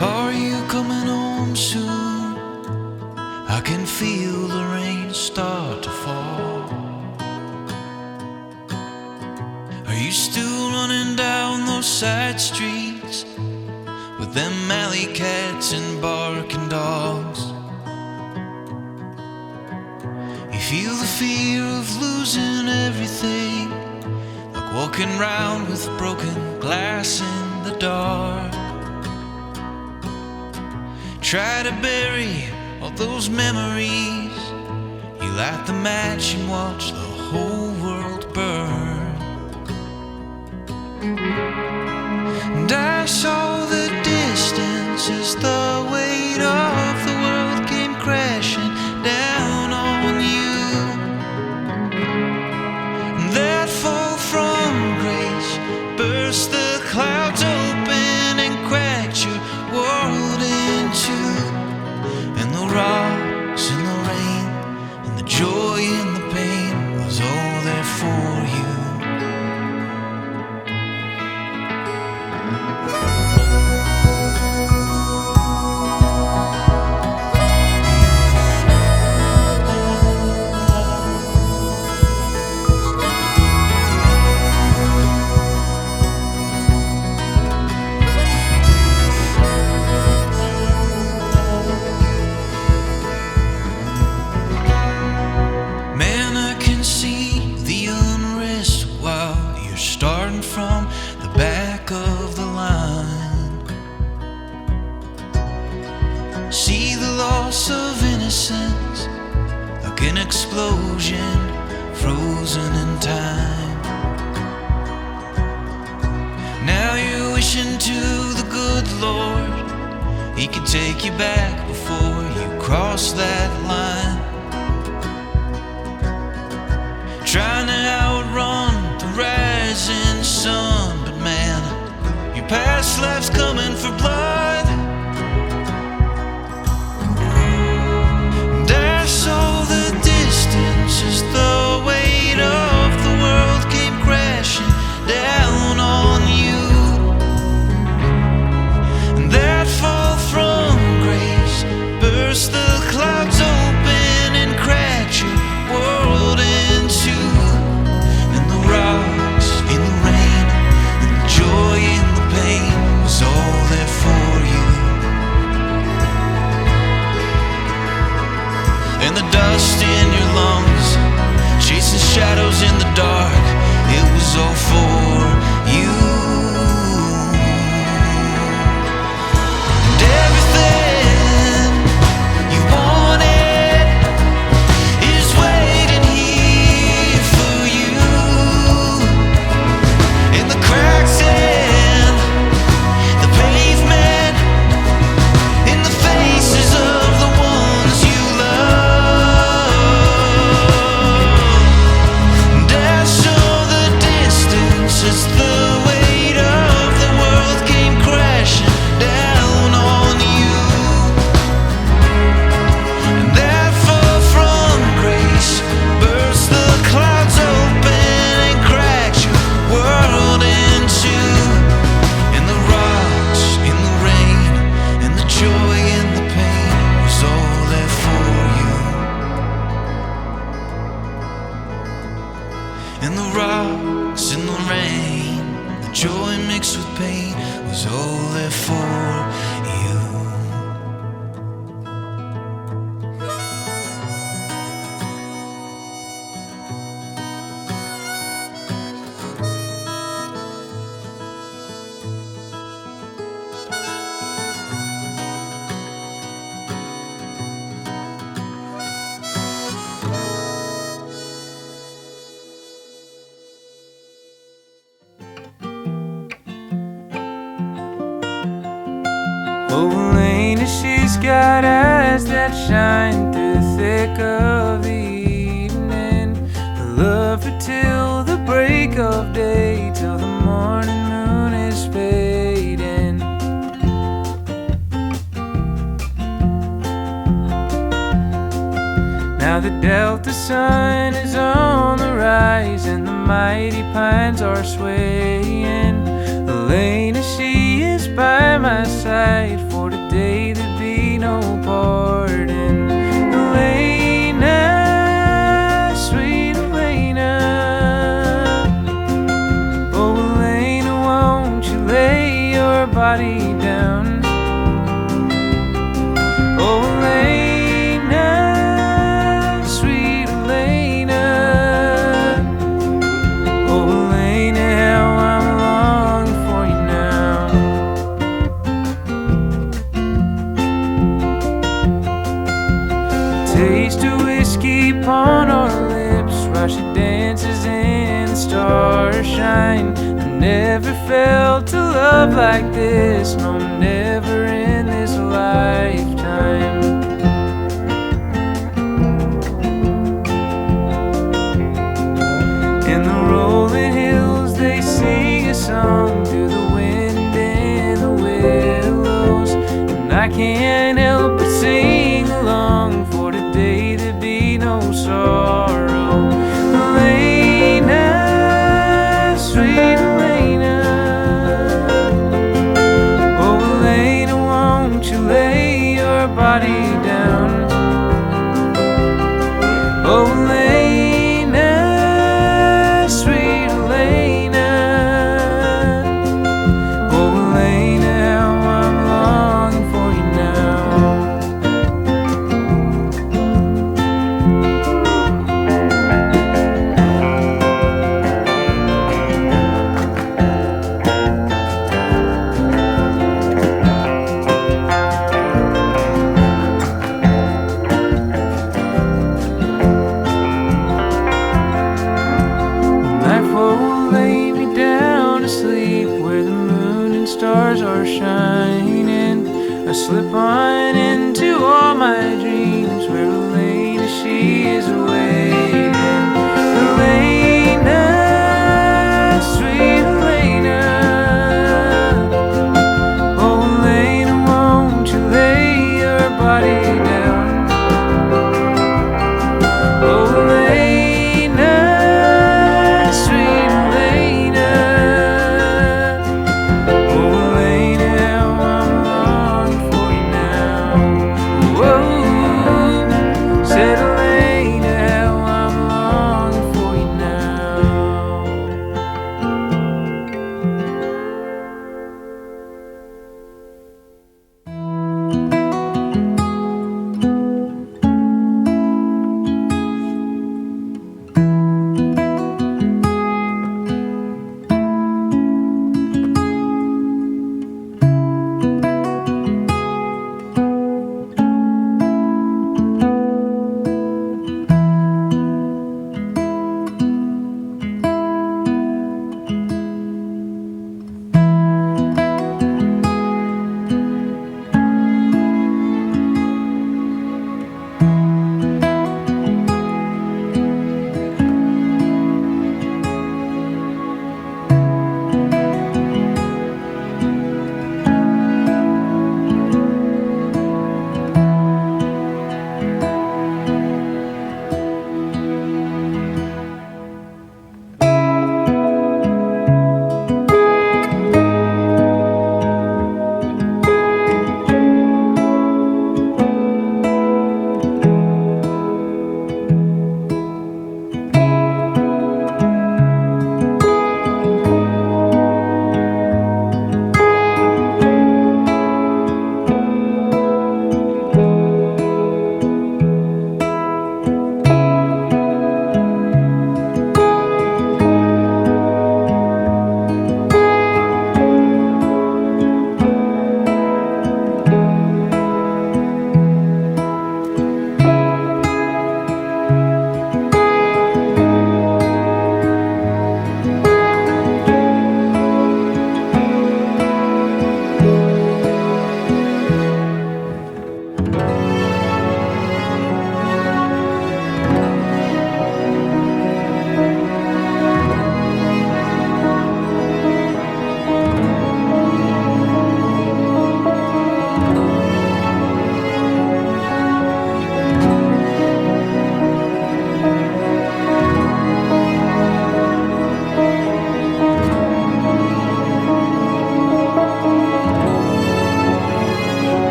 Are you coming home soon? I can feel the rain start to fall. Are you still running down those side streets with them alley cats and barking dogs? You feel the fear of losing everything, like walking round with broken glass in the dark. Try to bury all those memories. You light the match and watch the whole world burn. And I saw the distance as the weight of the world came crashing down on you. And that fall from grace burst the clouds open and cracked your world in two. And the rocks and the rain and the joy and the pain was all there for you. From the back of the line, see the loss of innocence like an explosion frozen in time. Now you're wishing to the good Lord He could take you back before you cross that line, trying to outrun the rising sun. But man, your past life's coming for blood. And I saw the distance as the weight of the world came crashing down on you. And that fall from grace burst the clouds open and cracked your world in two. And the rocks in the rain and the joy in the pain was all there for you. And the dust in your lungs, chasing shadows in the dark, it was all for you. And everything you wanted is waiting here for you. In the cracks in the pavement, in the faces of the ones you love. And I saw the distance as the weight of the world came crashing down on you. And that fall from grace burst the clouds open and cracked your world in two. And the rocks in the rain and the joy and the pain was all there for you. And the rocks in the rain, the joy mixed with pain was all there for you. Oh, Elena, she's got eyes that shine through the thick of the evening. The love her till the break of day, till the morning moon is fading. Now the Delta sun is on the rise, and the mighty pines are swaying. Elena, she is by my side, for today there be no pardon. Elena, sweet Elena, oh Elena, won't you lay your body down? Oh Elena, sweet Elena, oh Elena, how I'm longing for you now. Taste of whiskey upon our lips, while she dances in the starshine. I never felt a love like this, no, never in this lifetime. In the rolling hills they sing a song through the wind and the willows, and I can't help but sing along, for today there be no sorrow. Elena, sweet Elena, oh Elena, won't you lay your body down? Oh Elena, sweet Elena, oh Elena, how I'm longing for you now.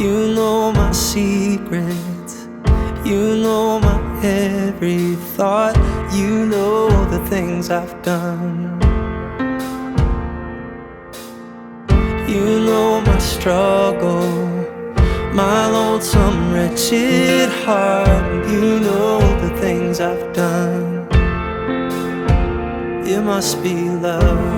You know my secrets, you know my every thought, you know the things I've done. You know my struggle, my lonesome, wretched heart. You know the things I've done. It must be love.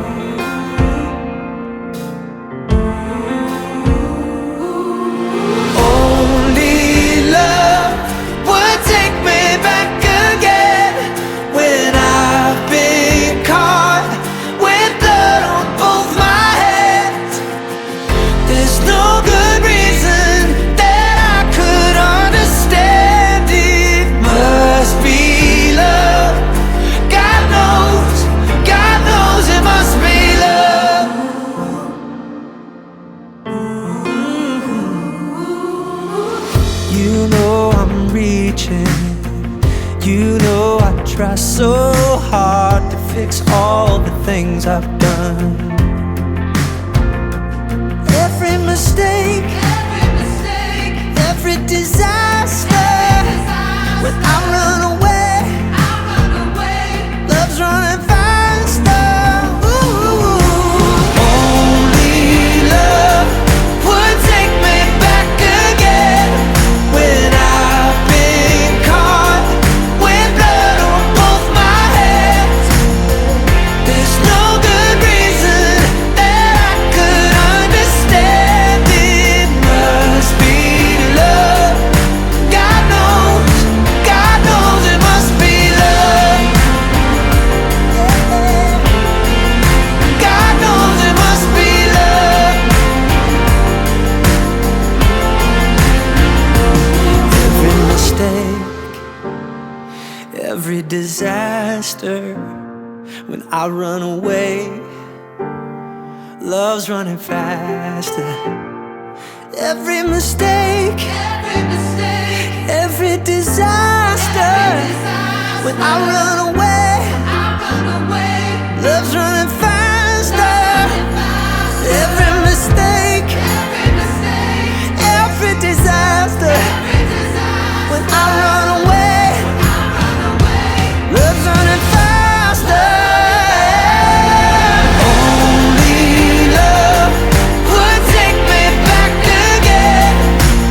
You know I'm reaching, you know I try so hard to fix all the things I've done. Every mistake, every disaster, when I run away, love's running faster. Ooh, only love would take me back again. When I've been caught with blood on both my hands, there's no good reason that I could understand. It must be love. God knows it must be love. God knows it must be love. Every mistake, every disaster, when I run away, love's running faster. Every mistake, every disaster, when I run away, love's running faster. Every mistake, every disaster, when I run away, love's running faster. Only love would take me back again.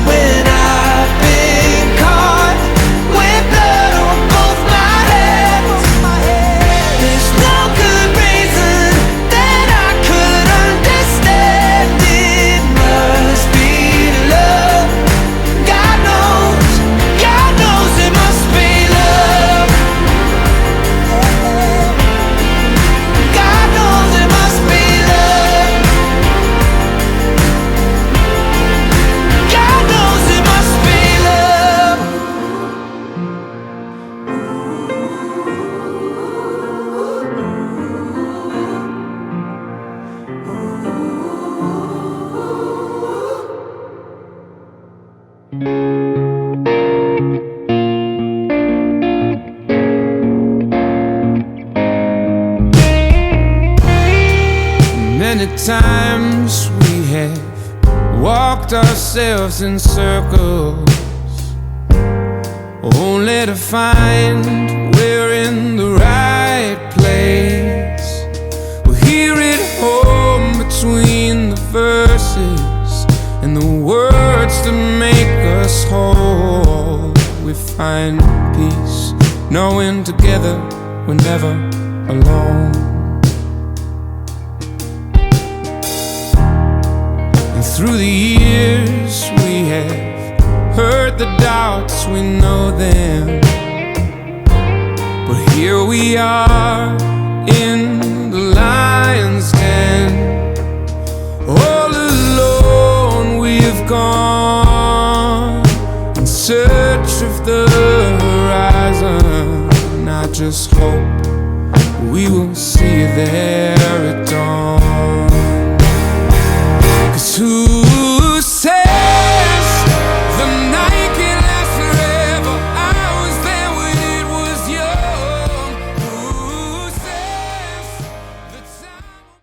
When I've been caught with blood on both my hands, there's no good reason that I could understand. It must be love. God knows it must be love. God knows it must be love. God knows it must be love. Many times we have walked ourselves in circles, only to find we're in the right place. We're here at home between the verses and the words to make us whole. We find peace knowing together we're never alone. Through the years we have heard the doubts, we know them, but here we are in the lion's den. All alone we've gone in search of the horizon. I just hope we will see you there.